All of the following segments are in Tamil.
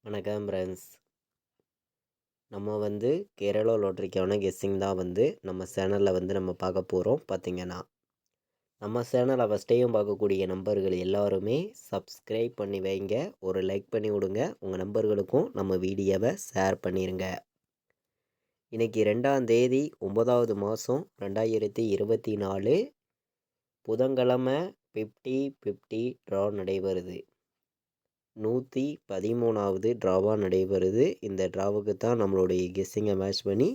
வணக்கம் ஃப்ரெண்ட்ஸ். நம்ம கேரளா லாட்ரிக்கான கெஸ்ஸிங் தான் நம்ம சேனலில் நம்ம பார்க்க போகிறோம். பார்த்திங்கன்னா நம்ம சேனலை ஃபஸ்ட் டைம் பார்க்கக்கூடிய நம்பர்கள் எல்லாருமே சப்ஸ்கிரைப் பண்ணி வைங்க, ஒரு லைக் பண்ணி விடுங்க, உங்கள் நம்பர்களுக்கும் நம்ம வீடியோவை ஷேர் பண்ணிடுங்க. இன்றைக்கி 2ஆம் தேதி 9வது மாதம் 2024 புதன்கிழமை 50-50 ட்ரா நடைபெறுது. 113வது ட்ராவாக நடைபெறுது. இந்த ட்ராவுக்கு தான் நம்மளுடைய கெஸ்ஸிங்கை மேட்ச் பண்ணி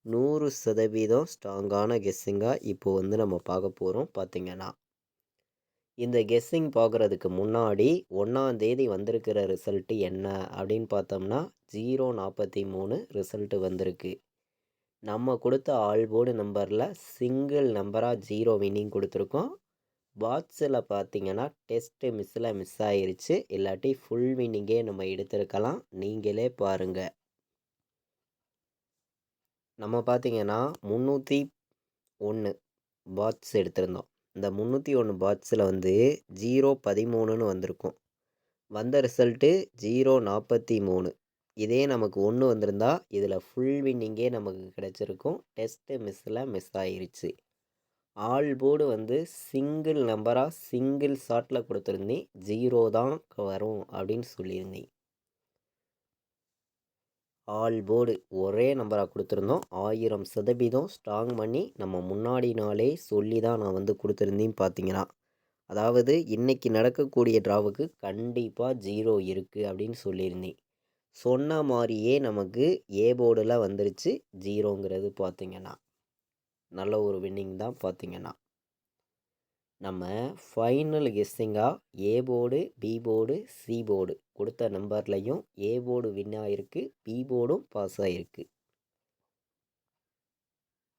100% ஸ்ட்ராங்கான கெஸ்ஸிங்காக இப்போது நம்ம பார்க்க போகிறோம். பார்த்திங்கன்னா இந்த கெஸ்ஸிங் பார்க்குறதுக்கு முன்னாடி 1ஆம் தேதி வந்திருக்கிற ரிசல்ட்டு என்ன அப்படின்னு பார்த்தோம்னா 043 ரிசல்ட்டு வந்திருக்கு. நம்ம கொடுத்த ஆல் போர்டு நம்பரில் சிங்கிள் நம்பராக 0 வின்னிங் கொடுத்துருக்கோம். பாட்ஸில் பார்த்தீங்கன்னா டெஸ்ட்டு மிஸ் ஆயிருச்சு, இல்லாட்டி ஃபுல் வின்னிங்கே நம்ம எடுத்திருக்கலாம். நீங்களே பாருங்கள். நம்ம பார்த்தீங்கன்னா 301 பாட்ஸ் எடுத்திருந்தோம். இந்த 301 பாட்ஸில் 013ன்னு வந்திருக்கும். வந்த ரிசல்ட்டு 043. இதே நமக்கு 1 வந்திருந்தா இதில் ஃபுல் வின்னிங்கே நமக்கு கிடச்சிருக்கும். டெஸ்ட்டு மிஸ் ஆயிருச்சு. ஆல் போர்டு சிங்கிள் நம்பராக சிங்கிள் ஷாட்டில் கொடுத்துருந்தேன். 0 தான் வரும் அப்படின்னு சொல்லியிருந்தேன். ஆல் போர்டு ஒரே நம்பராக கொடுத்துருந்தோம். 1000% ஸ்ட்ராங் பண்ணி நம்ம முன்னாடி நாளே சொல்லி தான் நான் கொடுத்துருந்தேன். பார்த்தீங்கன்னா அதாவது இன்றைக்கி நடக்கக்கூடிய ட்ராவுக்கு கண்டிப்பாக 0 இருக்குது அப்படின்னு சொல்லியிருந்தேன். சொன்ன மாதிரியே நமக்கு ஏ போர்டில் வந்துருச்சு 0ங்கிறது. பார்த்திங்கன்னா நல்ல ஒரு வின்னிங் தான். பார்த்திங்கன்னா நம்ம ஃபைனல் கெஸ்ஸிங்காக A board, B board, C board கொடுத்த நம்பர்லையும் ஏ போர்டு வின் ஆகிருக்கு, பி போர்டும் பாஸ் ஆகிருக்கு.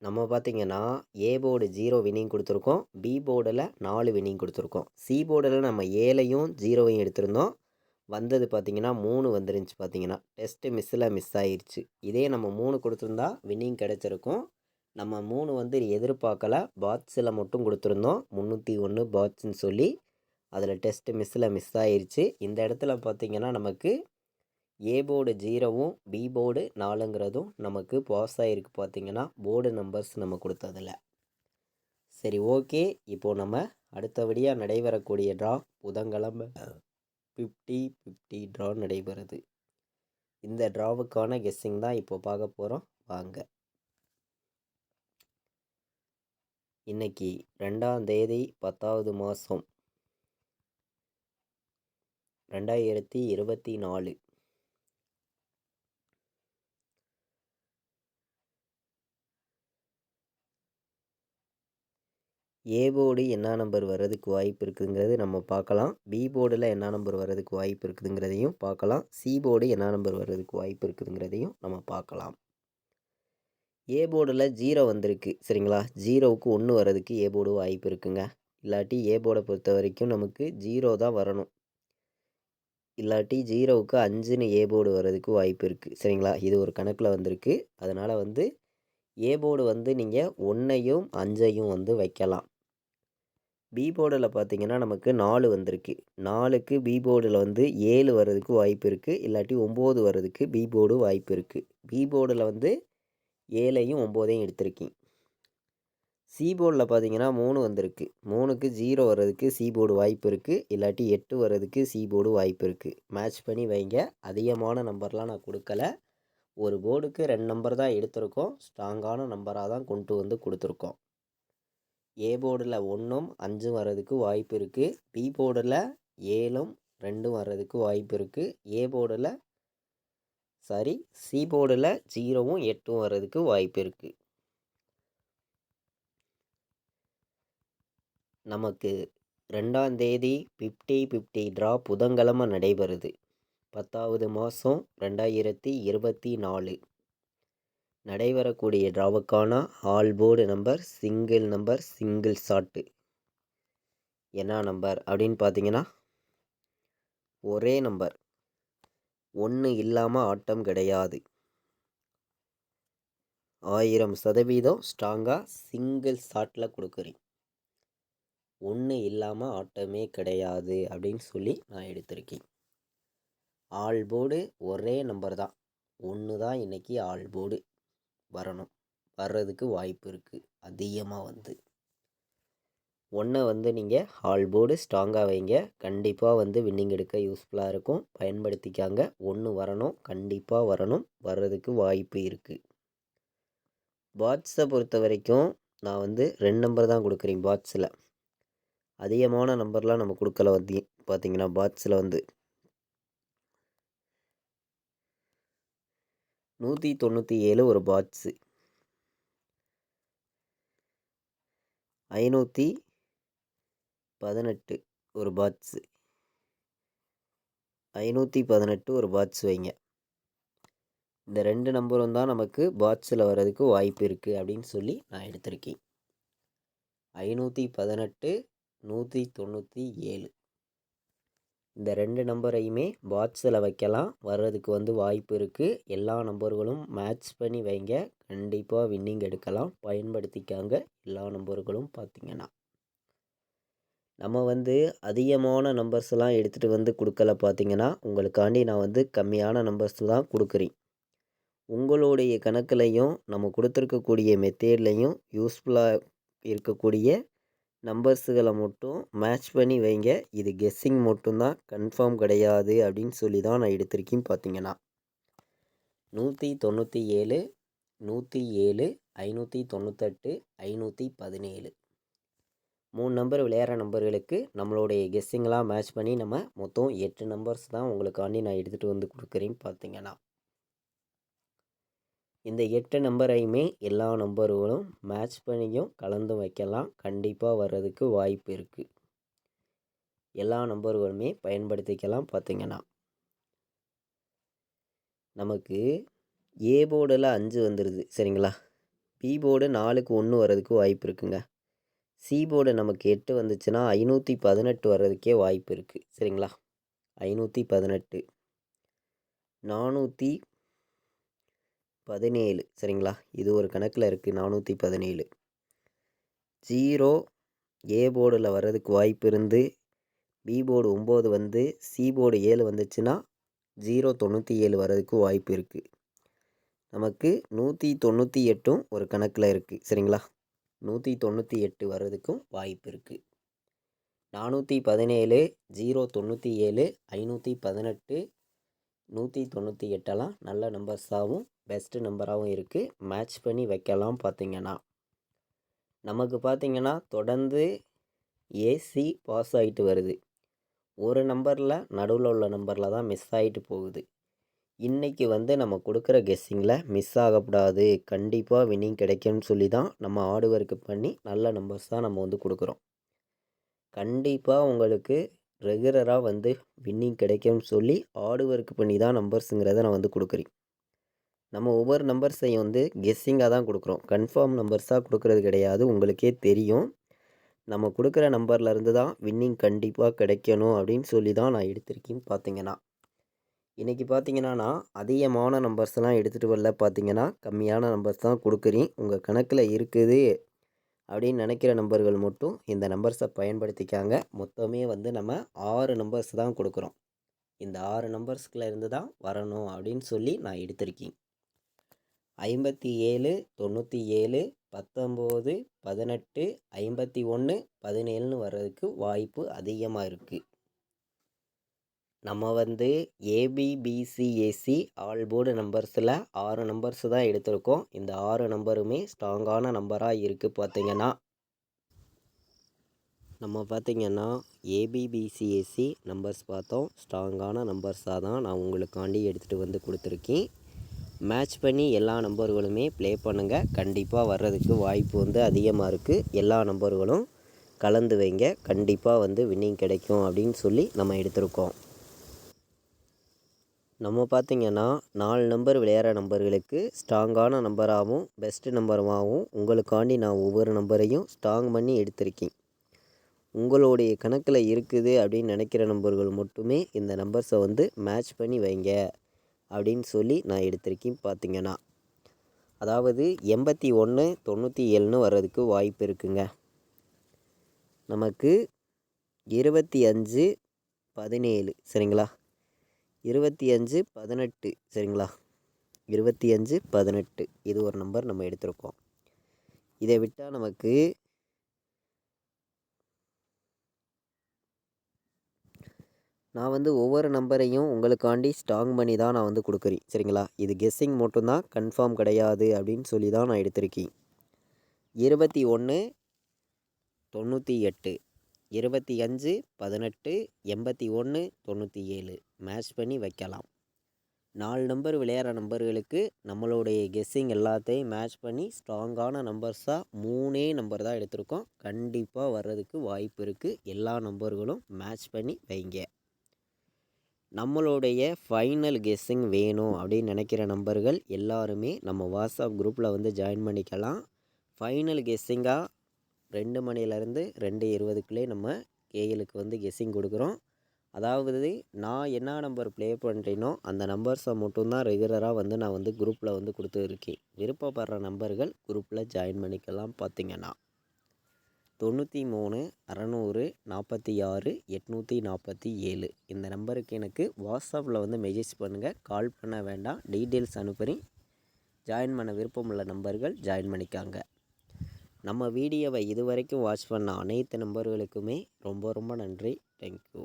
நம்ம பார்த்திங்கன்னா ஏ போர்டு 0 வின்னிங் கொடுத்துருக்கோம், பி போர்டில் 4 வின்னிங் கொடுத்துருக்கோம். சி போர்டில் நம்ம 7ஐயும் 0வையும் எடுத்திருந்தோம். வந்தது பார்த்திங்கன்னா 3 வந்துருந்துச்சு. பார்த்திங்கன்னா டெஸ்ட்டு மிஸ் ஆயிடுச்சு. இதே நம்ம 3 கொடுத்துருந்தா வின்னிங் கிடச்சிருக்கும். நம்ம 3 எதிர்பார்க்கல, பாட்ஸில் மட்டும் கொடுத்துருந்தோம். 301 பாட்ஸ்ன்னு சொல்லி அதில் டெஸ்ட்டு மிஸ் ஆயிடுச்சு. இந்த இடத்துல பார்த்திங்கன்னா நமக்கு ஏ போர்டு 0வும் பி போர்டு 4ங்கிறதும் நமக்கு பாஸ் ஆகிருக்கு. பார்த்திங்கன்னா போர்டு நம்பர்ஸ் நம்ம கொடுத்ததில்ல. சரி, ஓகே. இப்போது நம்ம அடுத்தபடியாக நடைபெறக்கூடிய ட்ரா புதன்கிழமை 50-50 ட்ரா நடைபெறுது. இந்த ட்ராவுக்கான கெஸ்ஸிங் தான் இப்போ பார்க்க போகிறோம். வாங்க. இன்னைக்கு 2ஆம் தேதி 10வது மாதம் 2024. ஏ போர்டு என்ன நம்பர் வர்றதுக்கு வாய்ப்பு இருக்குதுங்கிறது நம்ம பார்க்கலாம். பி போர்டில் என்ன நம்பர் வர்றதுக்கு வாய்ப்பு இருக்குதுங்கிறதையும் பார்க்கலாம். சி போர்டு என்ன நம்பர் வர்றதுக்கு வாய்ப்பு இருக்குதுங்கிறதையும் நம்ம பார்க்கலாம். ஏ போர்டில் 0 வந்திருக்கு, சரிங்களா? 0க்கு 1 வர்றதுக்கு ஏ போர்டு வாய்ப்பு இருக்குங்க. இல்லாட்டி ஏ போர்டை பொறுத்த வரைக்கும் நமக்கு 0 தான் வரணும். இல்லாட்டி 0க்கு 5ன்னு ஏ போர்டு வர்றதுக்கு வாய்ப்பு இருக்குது, சரிங்களா? இது ஒரு கணக்கில் வந்திருக்கு. அதனால் ஏ போர்டு நீங்கள் 1ஐயும் 5ஐயும் வைக்கலாம். பி போர்டில் பார்த்தீங்கன்னா நமக்கு 4 வந்திருக்கு. 4க்கு பி போர்டில் 7 வர்றதுக்கு வாய்ப்பு இருக்குது. இல்லாட்டி 9 வர்றதுக்கு பி போர்டு வாய்ப்பு இருக்குது. பி போர்டில் 7ஐயும் 9ஐயும் எடுத்திருக்கேன். சி போர்டில் பார்த்தீங்கன்னா 3 வந்திருக்கு. 3க்கு 0 வர்றதுக்கு சி போர்டு வாய்ப்பு இருக்குது. இல்லாட்டி 8 வர்றதுக்கு சி போர்டு வாய்ப்பு இருக்குது. மேட்ச் பண்ணி வைங்க. அதிகமான நம்பர்லாம் நான் கொடுக்கல. ஒரு போர்டுக்கு 2 நம்பர் தான் எடுத்திருக்கோம். ஸ்ட்ராங்கான நம்பராக தான் கொண்டு கொடுத்துருக்கோம். ஏ போர்டில் 1ம் 5ம் வர்றதுக்கு வாய்ப்பு இருக்குது. பி போர்டில் 7ம் 2ம் வர்றதுக்கு வாய்ப்பு இருக்குது. சி போர்டில் 0வும் 8ம் வர்றதுக்கு வாய்ப்பு இருக்குது. நமக்கு 2ஆம் தேதி 50-50 ட்ரா புதன்கிழமை நடைபெறுது. 10வது மாதம் 2024 நடைபெறக்கூடிய ட்ராவுக்கான all board number single shot என்ன நம்பர் அப்படின்னு பார்த்தீங்கன்னா ஒரே நம்பர், 1 இல்லாமல் ஆட்டம் கிடையாது. 1000% ஸ்ட்ராங்காக சிங்கிள் ஷாட்டில் கொடுக்குறேன். 1 இல்லாமல் ஆட்டமே கிடையாது அப்படின்னு சொல்லி நான் எடுத்திருக்கேன். ஆல் போர்டு ஒரே நம்பர் தான், 1 தான் இன்றைக்கி ஆல் போர்டு வர்றதுக்கு வாய்ப்பு இருக்குது. அதிகமாக வந்து 1 வந்து நீங்கள் ஆல் போர்டு ஸ்ட்ராங்காக வைங்க. கண்டிப்பாக வந்து வின்னிங் எடுக்க யூஸ்ஃபுல்லாக இருக்கும். பயன்படுத்திக்காங்க. 1 வரணும், கண்டிப்பாக வரணும், வர்றதுக்கு வாய்ப்பு இருக்குது. பாட்ஸை பொறுத்த வரைக்கும் நான் வந்து 2 நம்பர் தான் கொடுக்குறேன். பாட்ஸில் அதிகமான நம்பர்லாம் நம்ம கொடுக்கல. வந்து பார்த்தீங்கன்னா பாட்ஸில் வந்து 197 ஒரு பாட்ஸு, 518 ஒரு பாட்ஸு, 518 ஒரு பாட்ஸ் வைங்க. இந்த 2 நம்பரும் தான் நமக்கு பாட்ஸில் வர்றதுக்கு வாய்ப்பு இருக்குது அப்படின்னு சொல்லி நான் எடுத்திருக்கேன். 518, 197 இந்த 2 நம்பரையுமே பாட்ஸில் வைக்கலாம். வர்றதுக்கு வந்து வாய்ப்பு இருக்குது. எல்லா நம்பர்களும் மேட்ச் பண்ணி வைங்க. கண்டிப்பாக வின்னிங் எடுக்கலாம். பயன்படுத்திக்காங்க. எல்லா நம்பர்களும் பார்த்திங்கன்னா நம்ம வந்து அதிகமான நம்பர்ஸ்லாம் எடுத்துகிட்டு வந்து கொடுக்கல. பார்த்திங்கன்னா உங்களுக்காண்டி நான் வந்து கம்மியான நம்பர்ஸ் தான் கொடுக்குறேன். உங்களுடைய கணக்குலையும் நம்ம கொடுத்துருக்கக்கூடிய மெத்தேட்லையும் யூஸ்ஃபுல்லாக இருக்கக்கூடிய நம்பர்ஸுகளை மட்டும் மேட்ச் பண்ணி வைங்க. இது கெஸ்ஸிங் மட்டும்தான், கன்ஃபார்ம் கிடையாது அப்படின்னு சொல்லி தான் நான் எடுத்திருக்கேன். பார்த்தீங்கன்னா 197, 107, 598, 517 3 நம்பர் விளையாடுற நம்பர்களுக்கு நம்மளுடைய கெஸ்ஸிங்லாம் மேட்ச் பண்ணி நம்ம மொத்தம் 8 நம்பர்ஸ் தான் உங்களுக்காண்டி நான் எடுத்துகிட்டு வந்து கொடுக்குறேன். பார்த்தீங்கன்னா இந்த 8 நம்பரையுமே எல்லா நம்பர்களும் மேட்ச் பண்ணியும் கலந்து வைக்கலாம். கண்டிப்பாக வர்றதுக்கு வாய்ப்பு இருக்குது. எல்லா நம்பர்களுமே பயன்படுத்திக்கலாம். பார்த்திங்கன்னா நமக்கு ஏ போர்டில் 5 வந்துடுது சரிங்களா. பி போர்டு 4க்கு 1 வர்றதுக்கு வாய்ப்பு இருக்குங்க. சி போர்டு நமக்கு 8 வந்துச்சுன்னா 518 வர்றதுக்கே வாய்ப்பு இருக்குது சரிங்களா. 518, 417 சரிங்களா. இது ஒரு கணக்கில் இருக்குது. 417 0 ஏ போர்டில் வர்றதுக்கு வாய்ப்பு இருந்து பி போர்டு 9 வந்து சி போர்டு 7 வந்துச்சுன்னா 097 வர்றதுக்கு வாய்ப்பு இருக்குது. நமக்கு 198 ஒரு கணக்கில் இருக்குது சரிங்களா. 198 வர்றதுக்கும் வாய்ப்பு இருக்குது. 417, 097, 518, 198 நல்ல நம்பர்ஸாகவும் பெஸ்ட்டு நம்பராகவும் இருக்குது. மேட்ச் பண்ணி வைக்கலாம். பார்த்திங்கன்னா நமக்கு பார்த்திங்கன்னா தொடர்ந்து ஏசி பாஸ் ஆகிட்டு வருது. ஒரு நம்பரில் நடுவில் உள்ள நம்பரில் தான் மிஸ் ஆகிட்டு போகுது. இன்றைக்கி வந்து நம்ம கொடுக்குற கெஸ்ஸிங்கில் மிஸ் ஆகக்கூடாது, கண்டிப்பாக வின்னிங் கிடைக்கும்னு சொல்லி தான் நம்ம ஹார்ட் ஒர்க்கு பண்ணி நல்ல நம்பர்ஸ் தான் நம்ம வந்து கொடுக்குறோம். கண்டிப்பாக உங்களுக்கு ரெகுலராக வந்து வின்னிங் கிடைக்கும்னு சொல்லி ஹார்ட் ஒர்க் பண்ணி தான் நம்பர்ஸுங்கிறத நான் வந்து கொடுக்குறேன். நம்ம ஒவ்வொரு நம்பர்ஸையும் வந்து கெஸ்ஸிங்காக தான் கொடுக்குறோம், கன்ஃபார்ம் நம்பர்ஸாக கொடுக்குறது கிடையாது. உங்களுக்கே தெரியும். நம்ம கொடுக்குற நம்பர்லேருந்து தான் வின்னிங் கண்டிப்பாக கிடைக்கணும் அப்படின்னு சொல்லி தான் நான் எடுத்திருக்கேன். பார்த்திங்கன்னா இன்றைக்கி பார்த்திங்கன்னா நான் அதிகமான நம்பர்ஸ்லாம் எடுத்துகிட்டு வரல. பார்த்திங்கன்னா கம்மியான நம்பர்ஸ் தான் கொடுக்குறேன். உங்கள் கணக்கில் இருக்குது அப்படின்னு நினைக்கிற நம்பர்கள் மட்டும் இந்த நம்பர்ஸை பயன்படுத்திக்காங்க. மொத்தமே வந்து நம்ம 6 நம்பர்ஸ் தான் கொடுக்குறோம். இந்த 6 நம்பர்ஸ்கில் இருந்து தான் வரணும் அப்படின்னு சொல்லி நான் எடுத்திருக்கேன். 57, 97, 19, 18, 51, 17 வர்றதுக்கு வாய்ப்பு அதிகமாக இருக்குது. நம்ம வந்து ஏபிபிசிஏசி ஆல் போர்டு நம்பர்ஸில் 6 நம்பர்ஸ் தான் எடுத்திருக்கோம். இந்த 6 நம்பருமே ஸ்ட்ராங்கான நம்பராக இருக்குது. பார்த்திங்கன்னா நம்ம பார்த்திங்கன்னா ஏபிபிசிஏசி நம்பர்ஸ் பார்த்தோம். ஸ்ட்ராங்கான நம்பர்ஸாக தான் நான் உங்களுக்காண்டி எடுத்துகிட்டு வந்து கொடுத்துருக்கேன். மேட்ச் பண்ணி எல்லா நம்பர்களுமே ப்ளே பண்ணுங்கள். கண்டிப்பாக வர்றதுக்கு வாய்ப்பு வந்து அதிகமாக இருக்குது. எல்லா நம்பர்களும் கலந்து வைங்க. கண்டிப்பாக வந்து வின்னிங் கிடைக்கும் அப்படின்னு சொல்லி நம்ம எடுத்திருக்கோம். நம்ம பார்த்திங்கன்னா 4 நம்பர் விளையாடுற நம்பர்களுக்கு ஸ்ட்ராங்கான நம்பராகவும் பெஸ்ட்டு நம்பராகவும் உங்களுக்காண்டி நான் ஒவ்வொரு நம்பரையும் ஸ்ட்ராங் பண்ணி எடுத்திருக்கேன். உங்களுடைய கணக்கில் இருக்குது அப்படின்னு நினைக்கிற நம்பர்கள் மட்டுமே இந்த நம்பர்ஸை வந்து மேட்ச் பண்ணி வைங்க அப்படின்னு சொல்லி நான் எடுத்திருக்கேன். பார்த்திங்கன்னா அதாவது 81, 97 வர்றதுக்கு வாய்ப்பு இருக்குங்க. நமக்கு 25, 17 சரிங்களா. 2518 சரிங்களா? 2518 இது ஒரு நம்பர் நம்ம எடுத்திருக்கோம். இதை விட்டால் நமக்கு நான் வந்து ஒவ்வொரு நம்பரையும் உங்களுக்காண்டி ஸ்ட்ராங் பண்ணி தான் நான் வந்து கொடுக்குறேன் சரிங்களா? இது கெஸ்ஸிங் மட்டும்தான், கன்ஃபார்ம் கிடையாது அப்படின்னு சொல்லி தான் நான் எடுத்திருக்கேன். 21 98 25 18 81 97 மேட்ச் பண்ணி வைக்கலாம். 4 நம்பர் விளையாடுற நம்பர்களுக்கு நம்மளுடைய கெஸ்ஸிங் எல்லாத்தையும் மேட்ச் பண்ணி ஸ்ட்ராங்கான நம்பர்ஸாக 3 நம்பர் தான் எடுத்திருக்கோம். கண்டிப்பாக வர்றதுக்கு வாய்ப்பு இருக்குது. எல்லா நம்பர்களும் மேட்ச் பண்ணி வைங்க. நம்மளுடைய ஃபைனல் கெஸ்ஸிங் வேணும் அப்படின்னு நினைக்கிற நம்பர்கள் எல்லாருமே நம்ம வாட்ஸ்அப் குரூப்பில் வந்து ஜாயின் பண்ணிக்கலாம். ஃபைனல் கெஸ்ஸிங்காக 2 மணிலேருந்து 2:20க்குள்ளே நம்ம கேஎலுக்கு வந்து கெஸ்ஸிங் கொடுக்குறோம். அதாவது நான் என்ன நம்பர் ப்ளே பண்ணுறேனோ அந்த நம்பர்ஸை மட்டும்தான் ரெகுலராக வந்து நான் வந்து குரூப்பில் வந்து கொடுத்துருக்கேன். விருப்பப்படுற நம்பர்கள் குரூப்பில் ஜாயின் பண்ணிக்கலாம். பார்த்திங்கன்னா 93 600 46 847 இந்த நம்பருக்கு எனக்கு வாட்ஸ்அப்பில் வந்து மெசேஜ் பண்ணுங்கள். கால் பண்ண வேண்டாம். டீட்டெயில்ஸ் அனுப்புகிறேன். ஜாயின் பண்ண விருப்பம் உள்ள நம்பர்கள் ஜாயின் பண்ணிக்காங்க. நம்ம வீடியோவை இதுவரைக்கும் வாட்ச் பண்ண அனைத்து நம்பர்களுக்குமே ரொம்ப ரொம்ப நன்றி. தேங்க்யூ.